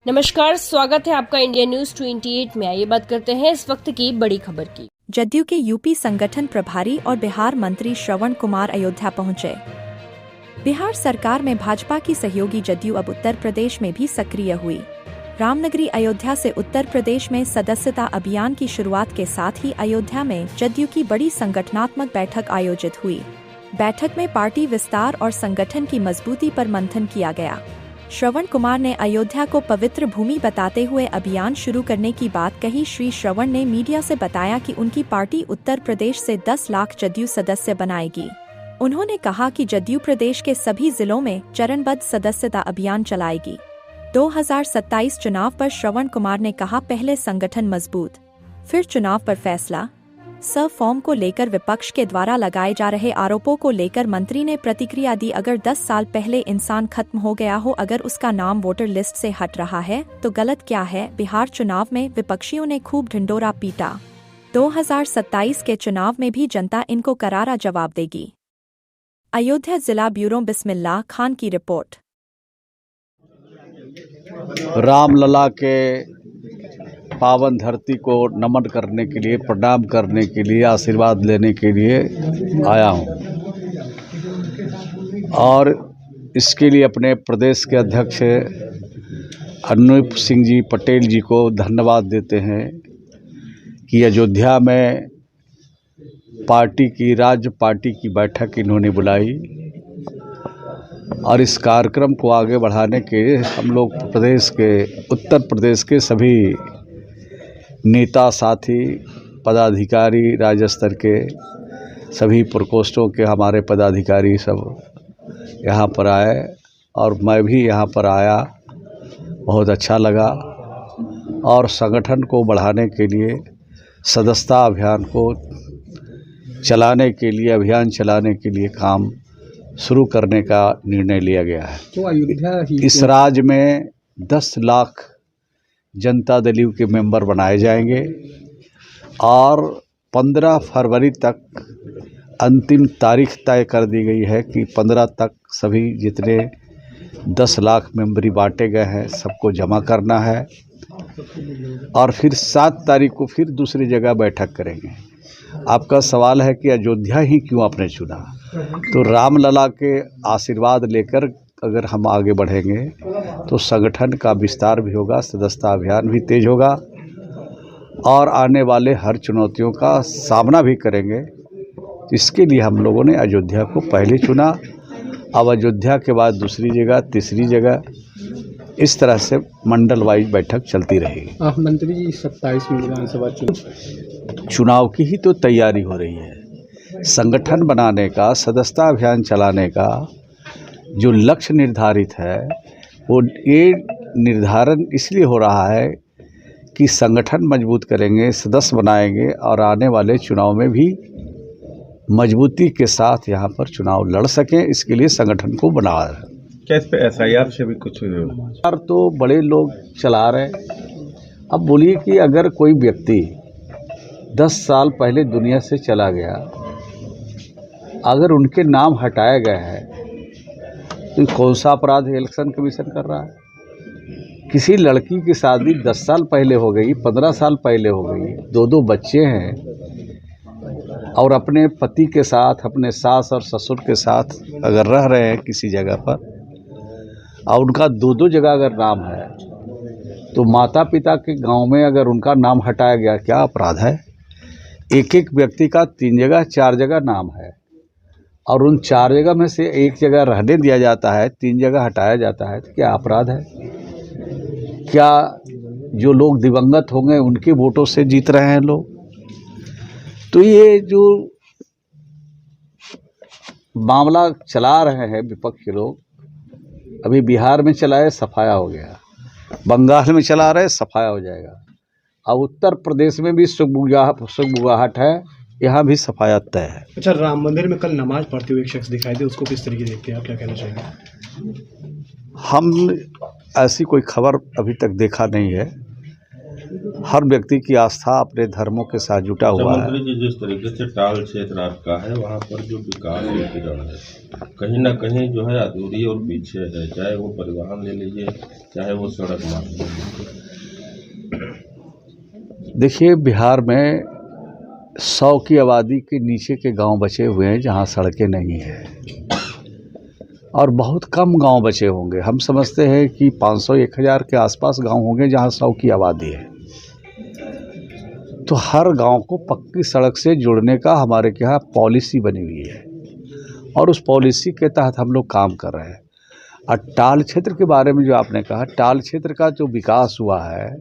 नमस्कार, स्वागत है आपका इंडिया न्यूज 28 में। आइए बात करते हैं इस वक्त की बड़ी खबर की। जदयू के यूपी संगठन प्रभारी और बिहार मंत्री श्रवण कुमार अयोध्या पहुंचे। बिहार सरकार में भाजपा की सहयोगी जदयू अब उत्तर प्रदेश में भी सक्रिय हुई। रामनगरी अयोध्या से उत्तर प्रदेश में सदस्यता अभियान की शुरुआत के साथ ही अयोध्या में जदयू की बड़ी संगठनात्मक बैठक आयोजित हुई। बैठक में पार्टी विस्तार और संगठन की मजबूती पर मंथन किया गया। श्रवण कुमार ने अयोध्या को पवित्र भूमि बताते हुए अभियान शुरू करने की बात कही। श्री श्रवण ने मीडिया से बताया कि उनकी पार्टी उत्तर प्रदेश से 10 लाख जदयू सदस्य बनाएगी। उन्होंने कहा कि जदयू प्रदेश के सभी जिलों में चरणबद्ध सदस्यता अभियान चलाएगी। 2027 चुनाव पर श्रवण कुमार ने कहा, पहले संगठन मजबूत, फिर चुनाव पर फैसला। फॉर्म को लेकर विपक्ष के द्वारा लगाए जा रहे आरोपों को लेकर मंत्री ने प्रतिक्रिया दी। अगर 10 साल पहले इंसान खत्म हो गया हो, अगर उसका नाम वोटर लिस्ट से हट रहा है तो गलत क्या है। बिहार चुनाव में विपक्षियों ने खूब ढिंडोरा पीटा। 2027 के चुनाव में भी जनता इनको करारा जवाब देगी। अयोध्या जिला ब्यूरो बिस्मिल्लाह खान की रिपोर्ट। रामलला के पावन धरती को नमन करने के लिए, प्रणाम करने के लिए, आशीर्वाद लेने के लिए आया हूं और इसके लिए अपने प्रदेश के अध्यक्ष अनूप सिंह जी पटेल जी को धन्यवाद देते हैं कि अयोध्या में पार्टी की, राज्य पार्टी की बैठक इन्होंने बुलाई और इस कार्यक्रम को आगे बढ़ाने के हम लोग उत्तर प्रदेश के सभी नेता, साथी, पदाधिकारी, राज्य स्तर के सभी प्रकोष्ठों के हमारे पदाधिकारी सब यहाँ पर आए और मैं भी यहाँ पर आया। बहुत अच्छा लगा और संगठन को बढ़ाने के लिए, सदस्यता अभियान को चलाने के लिए, अभियान चलाने के लिए काम शुरू करने का निर्णय लिया गया है। तो अयोध्या इस राज्य में 10 लाख जनता दल के मेंबर बनाए जाएंगे और 15 फरवरी तक अंतिम तारीख तय कर दी गई है कि 15 तक सभी जितने 10 लाख मेंबरी बांटे गए हैं सबको जमा करना है और फिर 7 तारीख को फिर दूसरी जगह बैठक करेंगे। आपका सवाल है कि अयोध्या ही क्यों आपने चुना, तो रामलला के आशीर्वाद लेकर अगर हम आगे बढ़ेंगे तो संगठन का विस्तार भी होगा, सदस्यता अभियान भी तेज होगा और आने वाले हर चुनौतियों का सामना भी करेंगे। इसके लिए हम लोगों ने अयोध्या को पहले चुना। अब अयोध्या के बाद दूसरी जगह, तीसरी जगह, इस तरह से मंडल वाइज बैठक चलती रहेगी। मंत्री जी 27 में विधानसभा चुनाव की ही तो तैयारी हो रही है। संगठन बनाने का, सदस्यता अभियान चलाने का जो लक्ष्य निर्धारित है वो ये निर्धारण इसलिए हो रहा है कि संगठन मजबूत करेंगे, सदस्य बनाएंगे और आने वाले चुनाव में भी मजबूती के साथ यहाँ पर चुनाव लड़ सकें। इसके लिए संगठन को बना रहे हैं। क्या इस पे SIR से भी कुछ तो बड़े लोग चला रहे। अब बोलिए कि अगर कोई व्यक्ति 10 साल पहले दुनिया से चला गया, अगर उनके नाम हटाया गया है तो कौन सा अपराध इलेक्शन कमीशन कर रहा है। किसी लड़की की शादी 10 साल पहले हो गई, 15 साल पहले हो गई, 2 बच्चे हैं और अपने पति के साथ, अपने सास और ससुर के साथ अगर रह रहे हैं किसी जगह पर और उनका 2 जगह अगर नाम है तो माता पिता के गांव में अगर उनका नाम हटाया गया, क्या अपराध है। एक व्यक्ति का 3 जगह, 4 जगह नाम है और उन 4 जगह में से एक जगह रहने दिया जाता है, 3 जगह हटाया जाता है, तो क्या अपराध है। क्या जो लोग दिवंगत होंगे उनके वोटों से जीत रहे हैं लोग। तो ये जो मामला चला रहे हैं विपक्ष के लोग, अभी बिहार में चलाए सफाया हो गया, बंगाल में चला रहे सफाया हो जाएगा, अब उत्तर प्रदेश में भी सुगबुगाहट है, यहाँ भी सफाया तय है। अच्छा, राम मंदिर में कल नमाज पढ़ते हुए एक शख्स दिखाई दे, उसको किस तरीके देखते हैं आप, क्या कहना चाहेंगे। हम ऐसी कोई खबर अभी तक देखा नहीं है हर व्यक्ति की आस्था अपने धर्मों के साथ जुटा हुआ है। मंत्री जी, जिस तरीके से टाल क्षेत्र आपका है, वहाँ पर जो विकास की जड़ है कहीं ना कहीं जो है अधूरी और पीछे है, चाहे वो परिवहन ले लीजिए, चाहे वो सड़क मार्ग ले लीजिए। देखिए, बिहार में 100 की आबादी के नीचे के गांव बचे हुए हैं जहां सड़कें नहीं हैं, और बहुत कम गांव बचे होंगे। हम समझते हैं कि 500-1000 के आसपास गांव होंगे जहां 100 की आबादी है। तो हर गांव को पक्की सड़क से जोड़ने का हमारे यहाँ पॉलिसी बनी हुई है, और उस पॉलिसी के तहत हम लोग काम कर रहे हैं। और टाल क्षेत्र के बारे में जो आपने कहा, टाल क्षेत्र का जो विकास हुआ है,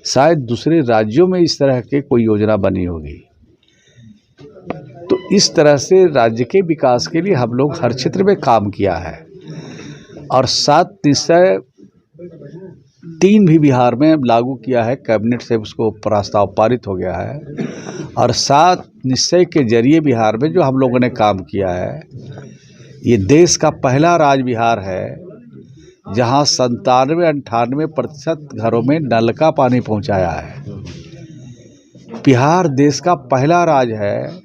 शायद दूसरे राज्यों में इस तरह के कोई योजना बनी होगी। तो इस तरह से राज्य के विकास के लिए हम लोग हर क्षेत्र में काम किया है, और 7 निश्चय 3 भी बिहार में लागू किया है, कैबिनेट से उसको प्रस्ताव पारित हो गया है। और 7 निश्चय के जरिए बिहार में जो हम लोगों ने काम किया है, ये देश का पहला राज्य बिहार है जहां 97-98% घरों में नल का पानी पहुंचाया है। बिहार देश का पहला राज्य है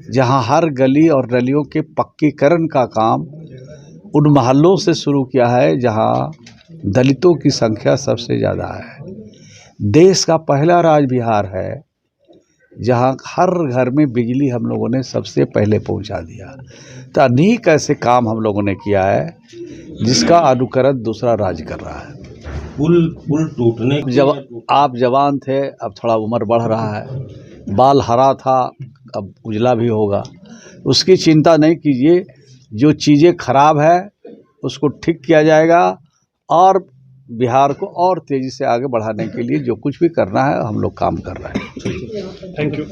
जहां हर गली और नलियों के पक्कीकरण का काम उन मोहल्लों से शुरू किया है जहां दलितों की संख्या सबसे ज़्यादा है। देश का पहला राज्य बिहार है जहां हर घर में बिजली हम लोगों ने सबसे पहले पहुंचा दिया। तो अनेक ऐसे काम हम लोगों ने किया है जिसका अनुकरण दूसरा राज्य कर रहा है। पुल टूटने जब आप जवान थे, अब थोड़ा उम्र बढ़ रहा है, बाल हरा था, अब उजला भी होगा। उसकी चिंता नहीं कीजिए, जो चीज़ें खराब है उसको ठीक किया जाएगा, और बिहार को और तेज़ी से आगे बढ़ाने के लिए जो कुछ भी करना है हम लोग काम कर रहे हैं। Thank you.